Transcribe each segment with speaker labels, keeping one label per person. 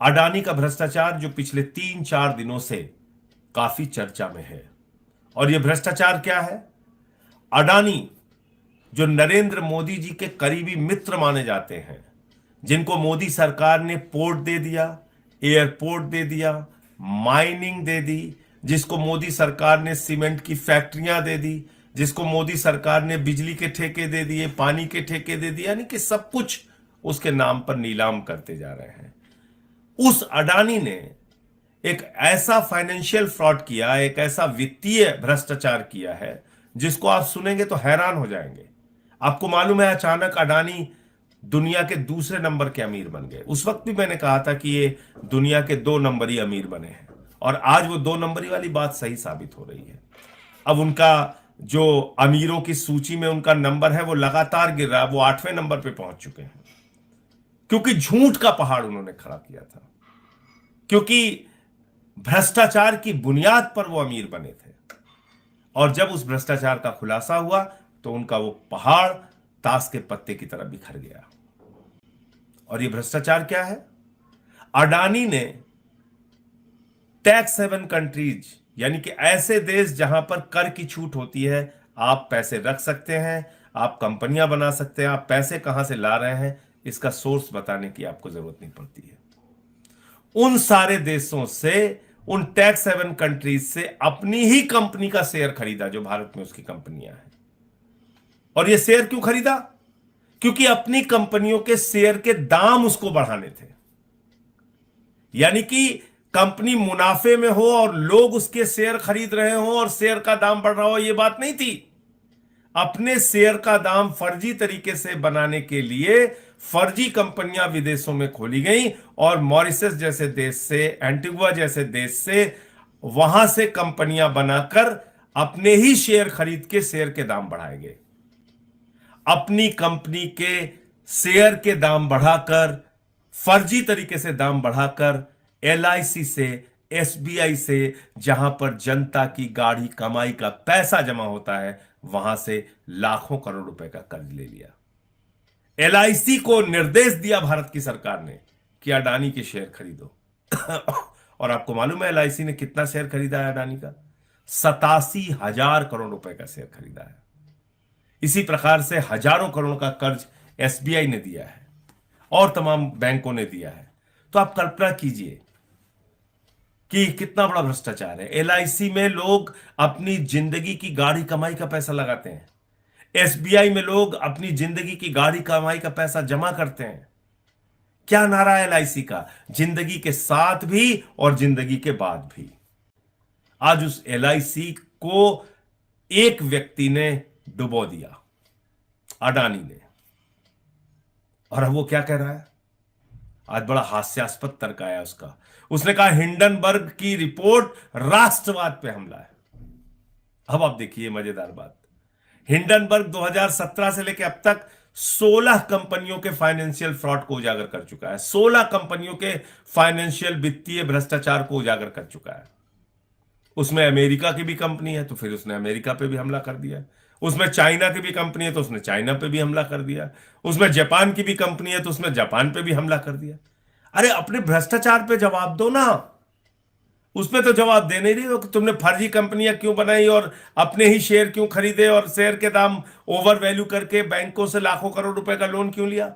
Speaker 1: अडानी का भ्रष्टाचार जो पिछले 3-4 दिनों से काफी चर्चा में है। और यह भ्रष्टाचार क्या है? अडानी जो नरेंद्र मोदी जी के करीबी मित्र माने जाते हैं, जिनको मोदी सरकार ने पोर्ट दे दिया, एयरपोर्ट दे दिया, माइनिंग दे दी, जिसको मोदी सरकार ने सीमेंट की फैक्ट्रियां दे दी, जिसको मोदी सरकार ने बिजली के ठेके दे दिए, पानी के ठेके दे दिए, यानी कि सब कुछ उसके नाम पर नीलाम करते जा रहे हैं। उस अडानी ने एक ऐसा फाइनेंशियल फ्रॉड किया, एक ऐसा वित्तीय भ्रष्टाचार किया है जिसको आप सुनेंगे तो हैरान हो जाएंगे। आपको मालूम है, अचानक अडानी दुनिया के दूसरे नंबर के अमीर बन गए। उस वक्त भी मैंने कहा था कि ये दुनिया के 2 नंबरी अमीर बने हैं, और आज वो 2 नंबरी वाली बात सही साबित हो रही है। अब उनका जो अमीरों की सूची में उनका नंबर है वो लगातार गिर रहा है, वो 8वें नंबर पे पहुंच चुके हैं, क्योंकि झूठ का पहाड़ उन्होंने खड़ा किया था, क्योंकि भ्रष्टाचार की बुनियाद पर वो अमीर बने थे। और जब उस भ्रष्टाचार का खुलासा हुआ तो उनका वो पहाड़ ताश के पत्ते की तरह बिखर गया। और ये भ्रष्टाचार क्या है? अडानी ने टैक्स हेवन कंट्रीज, यानी कि ऐसे देश जहां पर कर की छूट होती है, आप पैसे रख सकते हैं, आप कंपनियां बना सकते हैं, आप पैसे कहां से ला रहे हैं इसका सोर्स बताने की आपको जरूरत नहीं पड़ती है। उन सारे देशों से, उन टैक्स हेवन कंट्रीज से अपनी ही कंपनी का शेयर खरीदा जो भारत में उसकी कंपनियां हैं। और ये शेयर क्यों खरीदा? क्योंकि अपनी कंपनियों के शेयर के दाम उसको बढ़ाने थे। यानी कि कंपनी मुनाफे में हो और लोग उसके शेयर खरीद रहे हो और शेयर का दाम बढ़ रहा हो, यह बात नहीं थी। अपने शेयर का दाम फर्जी तरीके से बनाने के लिए फर्जी कंपनियां विदेशों में खोली गई, और मॉरिशस जैसे देश से, एंटीगुआ जैसे देश से, वहां से कंपनियां बनाकर अपने ही शेयर खरीद के शेयर के दाम बढ़ाए गए। अपनी कंपनी के शेयर के दाम बढ़ाकर, फर्जी तरीके से दाम बढ़ाकर, एलआईसी से, एसबीआई से, जहां पर जनता की गाढ़ी कमाई का पैसा जमा होता है, वहां से लाखों करोड़ रुपए का कर्ज ले लिया। एलआईसी को निर्देश दिया भारत की सरकार ने कि अडानी के शेयर खरीदो। और आपको मालूम है एलआईसी ने कितना शेयर खरीदा है अडानी का? 87,000 करोड़ रुपए का शेयर खरीदा है। इसी प्रकार से हजारों करोड़ का कर्ज एसबीआई ने दिया है और तमाम बैंकों ने दिया है। तो आप कल्पना कीजिए कि कितना बड़ा भ्रष्टाचार है। एलआईसी में लोग अपनी जिंदगी की गाढ़ी कमाई का पैसा लगाते हैं, एसबीआई में लोग अपनी जिंदगी की गाढ़ी कमाई का पैसा जमा करते हैं। क्या नारा है एलआईसी का? जिंदगी के साथ भी और जिंदगी के बाद भी। आज उस एलआईसी को एक व्यक्ति ने डुबो दिया, अडानी ने। और अब वो क्या कह रहा है? आज बड़ा हास्यास्पद तर्क आया उसका। उसने कहा हिंडनबर्ग की रिपोर्ट राष्ट्रवाद पे हमला है। अब आप देखिए मजेदार बात, हिंडनबर्ग 2017 से लेकर अब तक 16 कंपनियों के फाइनेंशियल फ्रॉड को उजागर कर चुका है। 16 कंपनियों के फाइनेंशियल वित्तीय भ्रष्टाचार को उजागर कर चुका है। उसमें अमेरिका की भी कंपनी है तो फिर उसने अमेरिका पे भी हमला कर दिया। उसमें चाइना की भी कंपनी है तो उसने चाइना पे भी हमला कर दिया। उसमें जापान की भी कंपनी है तो उसने जापान पे भी हमला कर दिया। अरे अपने भ्रष्टाचार पे जवाब दो ना, उसमें तो जवाब दे नहीं रही हो कि तुमने फर्जी कंपनियां क्यों बनाई और अपने ही शेयर क्यों खरीदे और शेयर के दाम ओवर वैल्यू करके बैंकों से लाखों करोड़ रुपए का लोन क्यों लिया,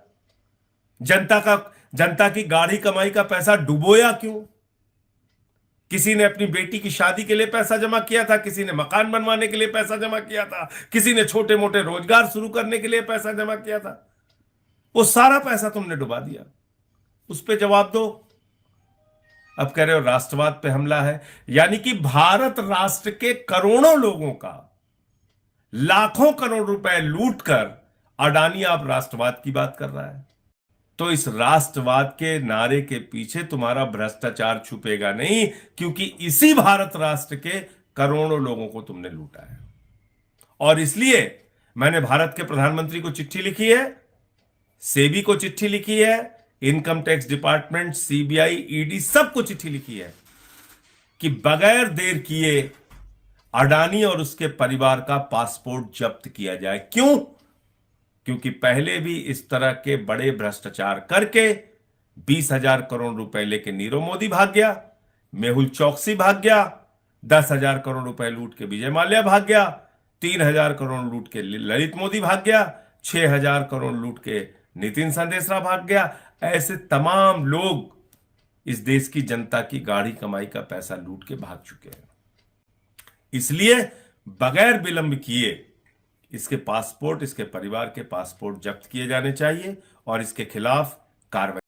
Speaker 1: जनता की गाढ़ी कमाई का पैसा डुबोया क्यों? किसी ने अपनी बेटी की शादी के लिए पैसा जमा किया था, किसी ने मकान बनवाने के लिए पैसा जमा किया था, किसी ने छोटे मोटे रोजगार शुरू करने के लिए पैसा जमा किया था। वो सारा पैसा तुमने डुबा दिया, उस पर जवाब दो। अब कह रहे हो राष्ट्रवाद पे हमला है, यानी कि भारत राष्ट्र के करोड़ों लोगों का लाखों करोड़ रुपए लूटकर अडानी आप राष्ट्रवाद की बात कर रहा है। तो इस राष्ट्रवाद के नारे के पीछे तुम्हारा भ्रष्टाचार छुपेगा नहीं, क्योंकि इसी भारत राष्ट्र के करोड़ों लोगों को तुमने लूटा है। और इसलिए मैंने भारत के प्रधानमंत्री को चिट्ठी लिखी है, सेबी को चिट्ठी लिखी है, income tax department, CBI, ED सबको चिट्ठी लिखी है कि बगैर देर किए अडानी और उसके परिवार का पासपोर्ट जब्त किया जाए। क्यों? क्योंकि पहले भी इस तरह के बड़े भ्रष्टाचार करके 20,000 करोड़ रुपए लेके नीरव मोदी भाग गया, मेहुल चौकसी भाग गया, 10,000 करोड़ रुपए लूट के विजय माल्या भाग गया, 3,000 करोड़ लूट के ललित मोदी भाग गया, 6,000 करोड़ लूट के नितिन संदेशरा भाग गया। ऐसे तमाम लोग इस देश की जनता की गाढ़ी कमाई का पैसा लूट के भाग चुके हैं। इसलिए बगैर विलंब किए इसके पासपोर्ट, इसके परिवार के पासपोर्ट जब्त किए जाने चाहिए और इसके खिलाफ कार्रवाई